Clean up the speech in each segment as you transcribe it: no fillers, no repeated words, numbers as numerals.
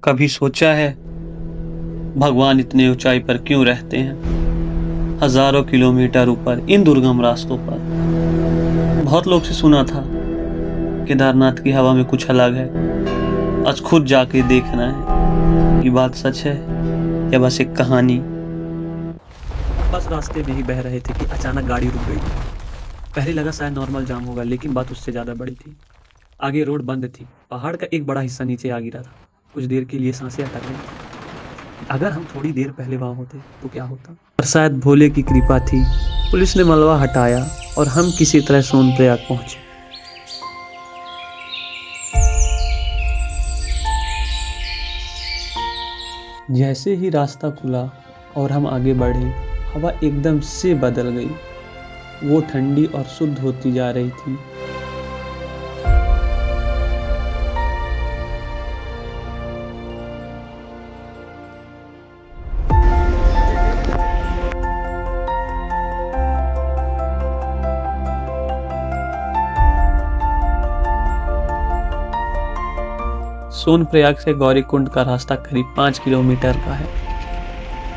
कभी सोचा है भगवान इतने ऊंचाई पर क्यों रहते हैं, हजारों किलोमीटर ऊपर इन दुर्गम रास्तों पर। बहुत लोग से सुना था केदारनाथ की हवा में कुछ अलग है। आज खुद जाके देखना है कि बात सच है या बस एक कहानी। बस रास्ते में ही बह रहे थे कि अचानक गाड़ी रुक गई। पहले लगा शायद नॉर्मल जाम होगा, लेकिन बात उससे ज्यादा बड़ी थी। आगे रोड बंद थी, पहाड़ का एक बड़ा हिस्सा नीचे आ गिरा था। कुछ देर के लिए सांसें अटक गई। अगर हम थोड़ी देर पहले वहां होते तो क्या होता, पर शायद भोले की कृपा थी। पुलिस ने मलबा हटाया और हम किसी तरह सोनप्रयाग पहुंचे। जैसे ही रास्ता खुला और हम आगे बढ़े, हवा एकदम से बदल गई। वो ठंडी और शुद्ध होती जा रही थी। सोनप्रयाग से गौरीकुंड का रास्ता करीब 5 किलोमीटर का है।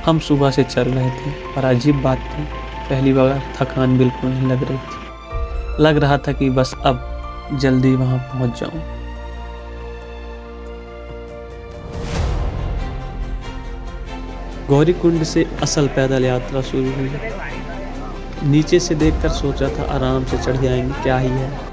हम सुबह से चल रहे थे, पर अजीब बात थी, पहली बार थकान बिल्कुल नहीं लग रही थी। लग रहा था कि बस अब जल्दी वहां पहुंच जाऊं। गौरीकुंड से असल पैदल यात्रा शुरू हुई। नीचे से देखकर सोचा था आराम से चढ़ जाएंगे, क्या ही है।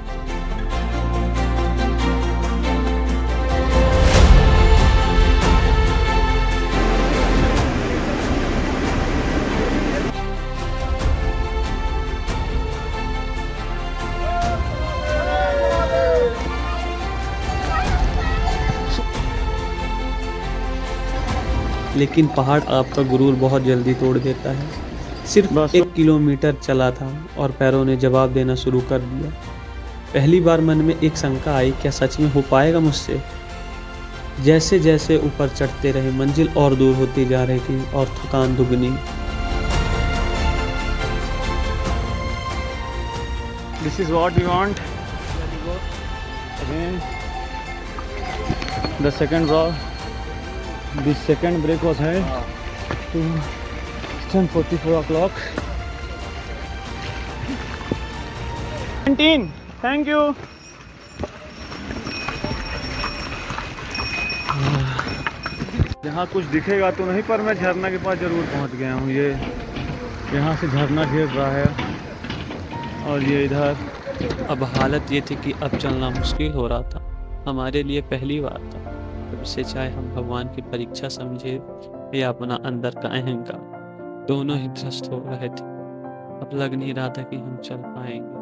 लेकिन पहाड़ आपका गुरूर बहुत जल्दी तोड़ देता है। सिर्फ 1 किलोमीटर चला था और पैरों ने जवाब देना शुरू कर दिया। पहली बार मन में एक शंका आई, क्या सच में हो पाएगा मुझसे। जैसे जैसे ऊपर चढ़ते रहे, मंजिल और दूर होती जा रही थी और थकान दुगनी। This is what we want. Again, the second row. The second break was held to 10:44 o'clock. 19. Thank you. यहाँ कुछ दिखेगा तो नहीं, पर मैं झरना के पास जरूर पहुँच गया हूँ। ये यहाँ से झरना गिर रहा है और ये इधर। अब हालत ये थी कि अब चलना मुश्किल हो रहा था। हमारे लिए पहली बार था, तब से चाहे हम भगवान की परीक्षा समझे या अपना अंदर का अहंकार, दोनों ही ध्वस्त हो रहे थे। अब लग नहीं रहा था कि हम चल पाएंगे।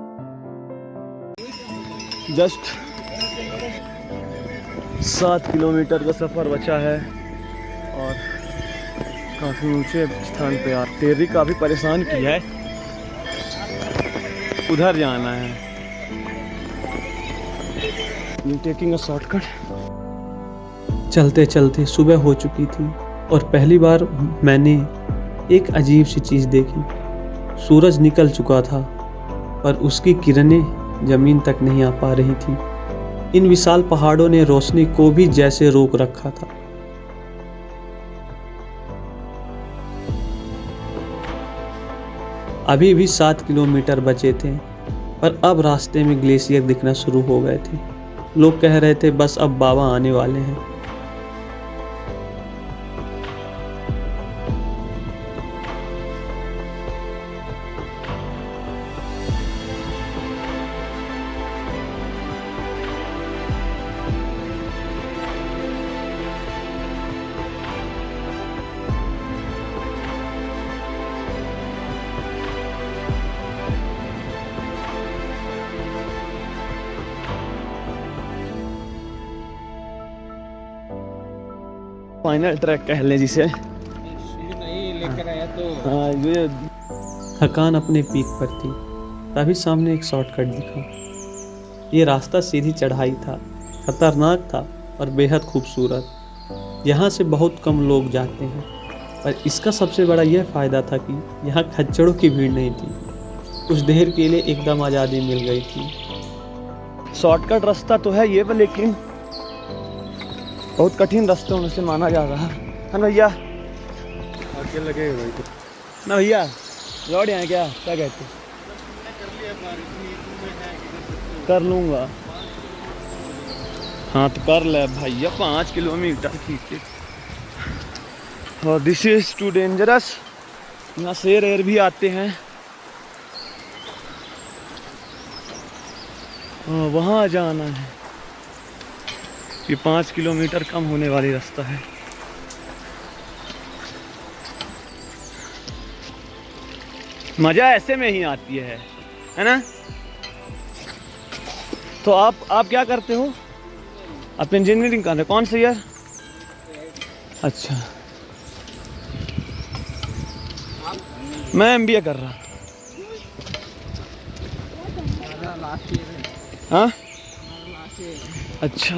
जस्ट 7 किलोमीटर का सफ़र बचा है और काफ़ी ऊंचे स्थान पे यार टेरी काफ़ी परेशान किया है। उधर जाना है। You taking a shortcut. चलते चलते सुबह हो चुकी थी और पहली बार मैंने एक अजीब सी चीज़ देखी। सूरज निकल चुका था, पर उसकी किरणें जमीन तक नहीं आ पा रही थी। इन विशाल पहाड़ों ने रोशनी को भी जैसे रोक रखा था। अभी भी 7 किलोमीटर बचे थे, पर अब रास्ते में ग्लेशियर दिखना शुरू हो गए थे। लोग कह रहे थे बस अब बाबा आने वाले हैं। फाइनल ट्रैक कह लें जिसे। नहीं लेकर आया तो हाँ, ये थकान अपने पीक पर थी, तभी सामने एक शॉर्टकट दिखा। ये रास्ता सीधी चढ़ाई था, खतरनाक था और बेहद खूबसूरत। यहाँ से बहुत कम लोग जाते हैं, पर इसका सबसे बड़ा यह फ़ायदा था कि यहाँ खच्चरों की भीड़ नहीं थी। कुछ देर के लिए एकदम आज़ादी मिल गई थी। शॉर्टकट रास्ता तो है ये, पर लेकिन बहुत कठिन रास्तों में से माना जा रहा है ना भैया? आगे लगेगा भाई तो ना भैया, लौट आए क्या कहते? कर लूँगा। हाँ तो कर ले भैया, 5 किलोमीटर खींचे। और दिस इज टू डेंजरस। यहाँ शेर एयर भी आते हैं। वहाँ जाना है। ये 5 किलोमीटर कम होने वाली रास्ता है। मजा ऐसे में ही आती है ना? तो आप क्या करते हो? आप इंजीनियरिंग कर रहे, कौन सा ईयर? अच्छा, मैं एमबीए कर रहा। हाँ अच्छा।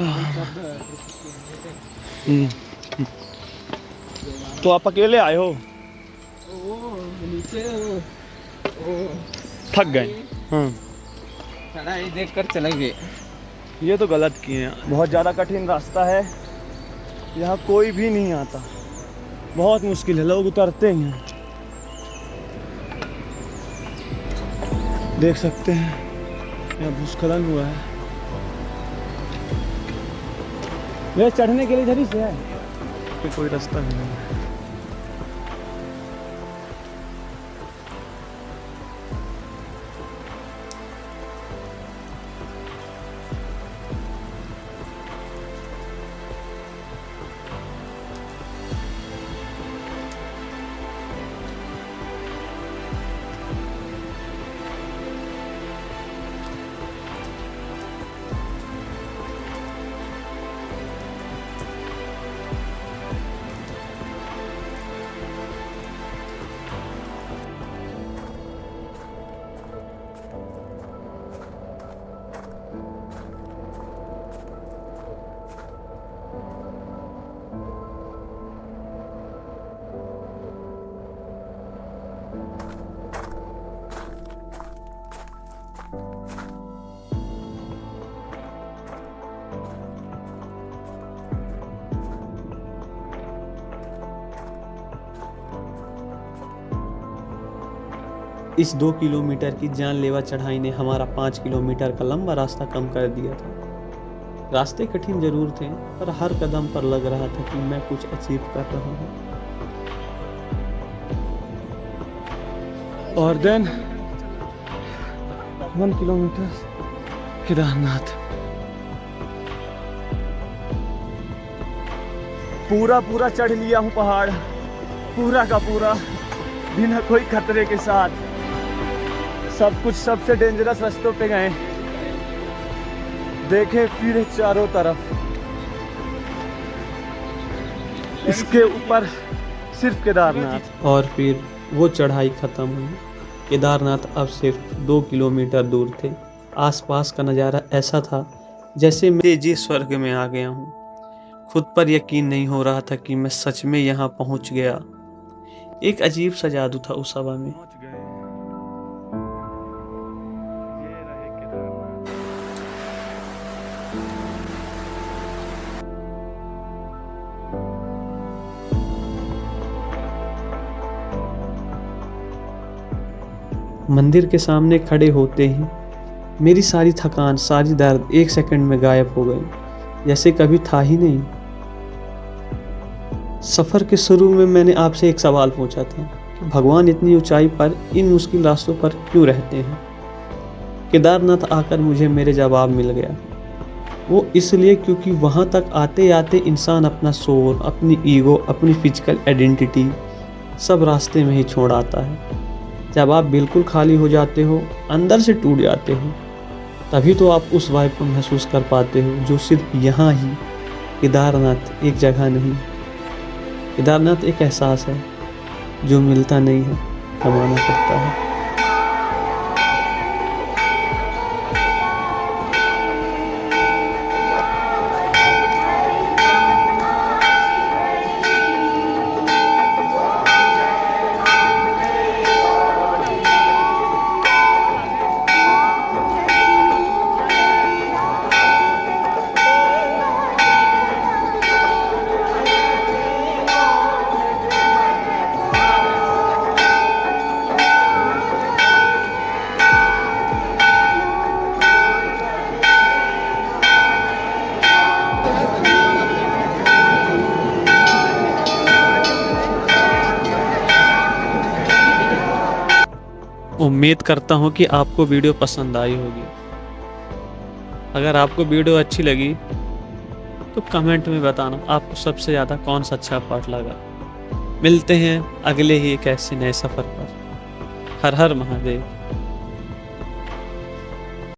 तो आप अकेले आए हो? नीचे थक गए? हाँ, चढ़ाई देख कर चलेंगे। ये तो गलत किए हैं। बहुत ज़्यादा कठिन रास्ता है, यहाँ कोई भी नहीं आता, बहुत मुश्किल है, लोग उतरते ही हैं। देख सकते हैं यहाँ भूस्खलन हुआ है। ये चढ़ने के लिए इधर ही से है, कोई रास्ता नहीं है। इस 2 किलोमीटर की जानलेवा चढ़ाई ने हमारा 5 किलोमीटर का लंबा रास्ता कम कर दिया था। रास्ते कठिन जरूर थे, पर हर कदम पर लग रहा था कि मैं कुछ अचीव कर रहा हूँ। और देन 1 किलोमीटर केदारनाथ। पूरा चढ़ लिया हूँ पहाड़, पूरा का पूरा, बिना कोई खतरे के साथ। सब कुछ सबसे डेंजरस रास्तों पे गए, देखे फिर चारों तरफ। इसके ऊपर सिर्फ केदारनाथ। और फिर वो चढ़ाई खत्म हुई। केदारनाथ अब सिर्फ 2 किलोमीटर दूर थे। आसपास का नज़ारा ऐसा था जैसे मैं तेजी स्वर्ग में आ गया हूँ। खुद पर यकीन नहीं हो रहा था कि मैं सच में यहाँ पहुँच गया। एक अजीब सा जादू था उस हवा में। पहुंच गए। ये रहे केदारनाथ। मंदिर के सामने खड़े होते ही मेरी सारी थकान, सारी दर्द 1 सेकंड में गायब हो गई, जैसे कभी था ही नहीं। सफ़र के शुरू में मैंने आपसे एक सवाल पूछा था कि भगवान इतनी ऊंचाई पर इन मुश्किल रास्तों पर क्यों रहते हैं। केदारनाथ आकर मुझे मेरे जवाब मिल गया। वो इसलिए क्योंकि वहाँ तक आते आते इंसान अपना सोल, अपनी ईगो, अपनी फिजिकल आइडेंटिटी सब रास्ते में ही छोड़ आता है। जब आप बिल्कुल खाली हो जाते हो, अंदर से टूट जाते हो, तभी तो आप उस वाइब को महसूस कर पाते हो जो सिर्फ यहाँ ही। केदारनाथ एक जगह नहीं, केदारनाथ एक एहसास है जो मिलता नहीं है, कमाना पड़ता है। उम्मीद करता हूँ कि आपको वीडियो पसंद आई होगी। अगर आपको वीडियो अच्छी लगी तो कमेंट में बताना आपको सबसे ज़्यादा कौन सा अच्छा पार्ट लगा। मिलते हैं अगले ही एक ऐसे नए सफ़र पर। हर हर महादेव।